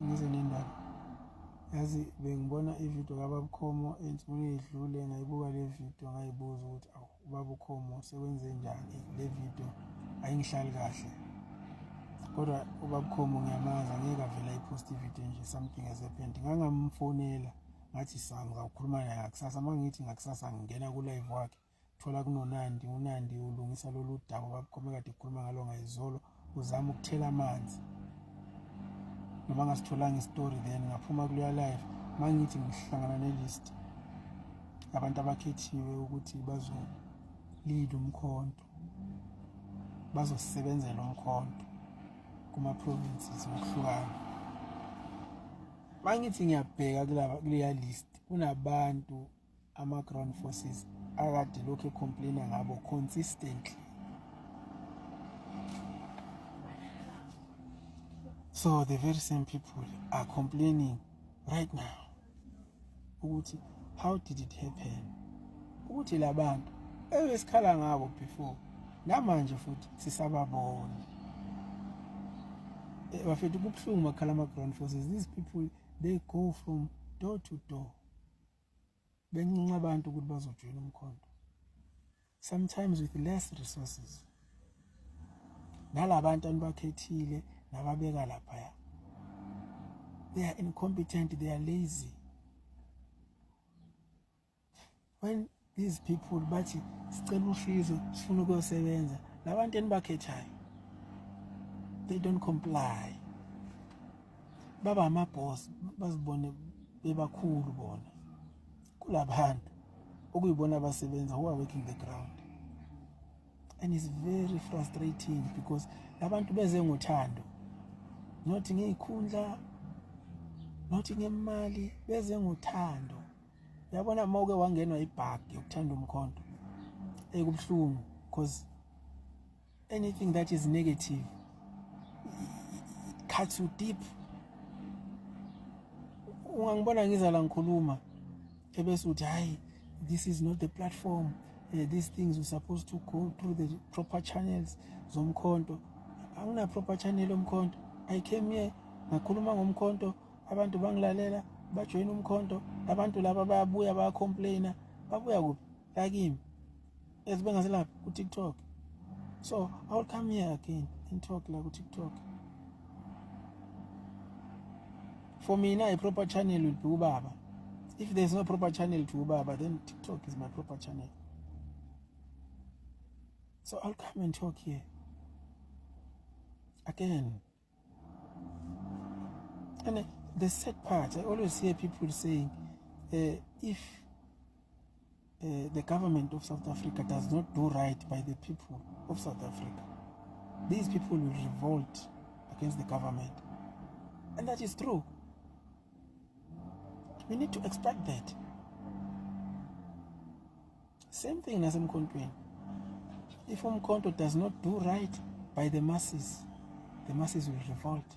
ngizenendaba yazi bengibona ivideo kaBabukhomo ensukwini edlule ngayibuka le video ngayibuza ukuthi awu uBabukhomo sekwenze njani le video ayingihlali kahle kodwa uBabukhomo ngiyamazi angeke avela ipost ivideo nje something has happened ngangamfonela ngathi ngizawukhuluma naye kusasa mangithi ngakusasa ngingena ku live wakhe thola kunonandi unandi ulungisa lolu daba uBabukhomo kade ekhuluma ngalo ngayizolo uzama ukuthela amanzi noma ngasitholanga istory then ngaphuma kuleya live mangithi ngihlangana nelist abantu abakhethiwe ukuthi bazo lead umkhonto bazosebenzela umkhonto kuma provinces ngokuhlukana mangithi ngiyabheka kuleya list kunabantu ama ground forces akade lokho complain ngabo consistently. So the very same people are complaining right now. Ukuthi how did it happen? Ukuthi labantu ebesikhala ngabo before namanje futhi sisababona. Bafethu kubuhlungu makhala ama ground forces. These people they go from door to door. Bencinca abantu ukuthi bazojoin umkhonto. Sometimes with less resources. Nalabantu anibakhethile nababeka lapha. They are incompetent, they are lazy. When these people bathi sicela usizo sifuna ukusebenza labantu enibakhethayo they don't comply. Baba ama boss bazibone bebakhulu bona. Kulabantu okuyibona abasebenza who are working the ground. And it's very frustrating because labantu beze ngothando. Not ngeyikhundla, not ngemali, beze ngothando. Yabona mawuke wangenwa ibhag yokuthanda umkhonto. Kubuhlungu because anything that is negative cuts you deep. Ungangibona ngiza la ngikhuluma ebese uthi hayi this is not the platform. These things were supposed to go through the proper channels zomkhonto. Angina proper channel omkhonto. I came here ngakhuluma ngomkhonto abantu bangilalela bajoin umkhonto abantu laba bayabuya bayacomplaina babuya kuphi lakimi ezibengaselapha ku TikTok. So I will come here again and talk like TikTok. For me now a proper channel will be uBaba. If there's no proper channel to uBaba then TikTok is my proper channel. So I'll come and talk here again. And the sad part, I always hear people saying, if the government of South Africa does not do right by the people of South Africa, these people will revolt against the government. And that is true. We need to expect that. Same thing as Mkontweni. If Umkhonto does not do right by the masses will revolt.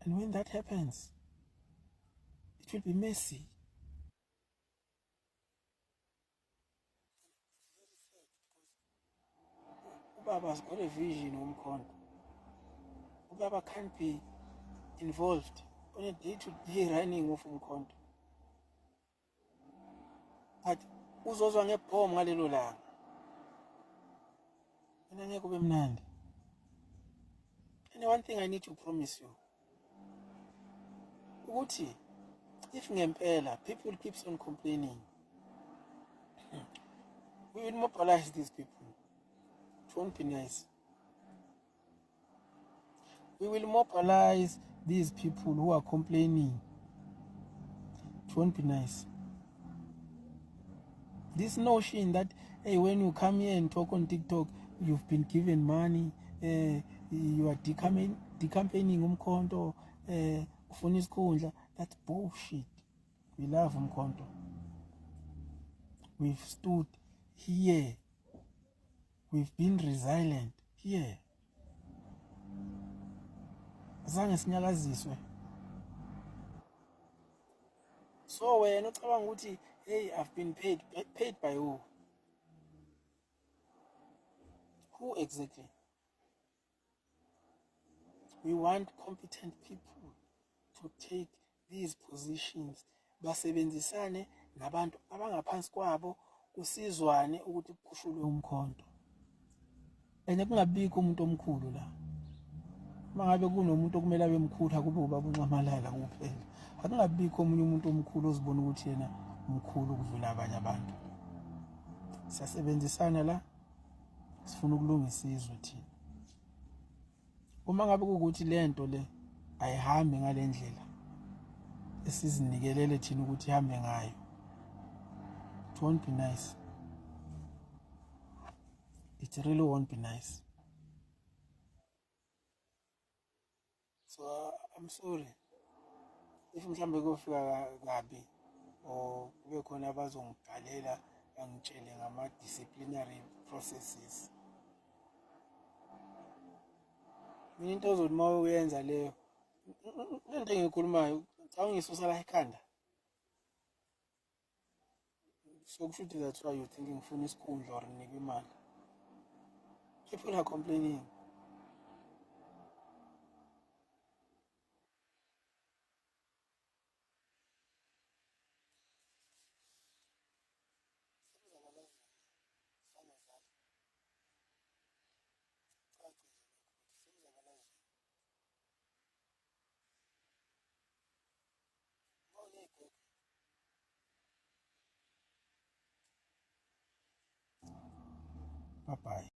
And when that happens, it will be messy. Ubaba's got a vision Umkhonto. Ubaba can't be involved on a day-to-day running of Umkhonto. But uzozwa ngebhomu ngalelo langa. And one thing I need to promise you. Uti, if ngempela people keeps on complaining, we will mobilize these people. It won't be nice. We will mobilize these people who are complaining. It won't be nice. This notion that hey, when you come here and talk on TikTok, you've been given money, you are decampaigning umkhonto, ufuna isikhundla, that's bullshit. We love umkhonto. We've stood here. We've been resilient here. Azange sinyakaziswe. So wena ucabanga ukuthi hey, I've been paid by who? Who exactly? We want competent people to take these positions. Basebenzisane nabantu abangaphansi kwabo kusizwane ukuthi kuphushulwe umkhonto. Kungabikho umuntu omkhulu la. Mangabe kunomuntu okumele abe mkhulu akube ubaba uNcamalala kuphela. Akungabikho omunye umuntu omkhulu ozibona ukuthi yena umkhulu ukudlula abanye abantu. Siyasebenzisana la, sifuna ukulungisa izwe thina. Uma ngabe ukuthi lento le ayihambi ngalendlela esizinikelele thina ukuthi ihambe ngayo, it won't be nice. It really won't be nice. So I'm sorry if mhlambe kufika kabi or kube khona abazongigalela angitshele ngama disciplinary processes. Mina into ozothi uma uyenza leyo lento engikhulumayo cha ungisusa la ekhanda. So kusho ukuthi that's why you thinking ngifuna isikhundla or nginikwe imali. People are complaining. Bye-bye.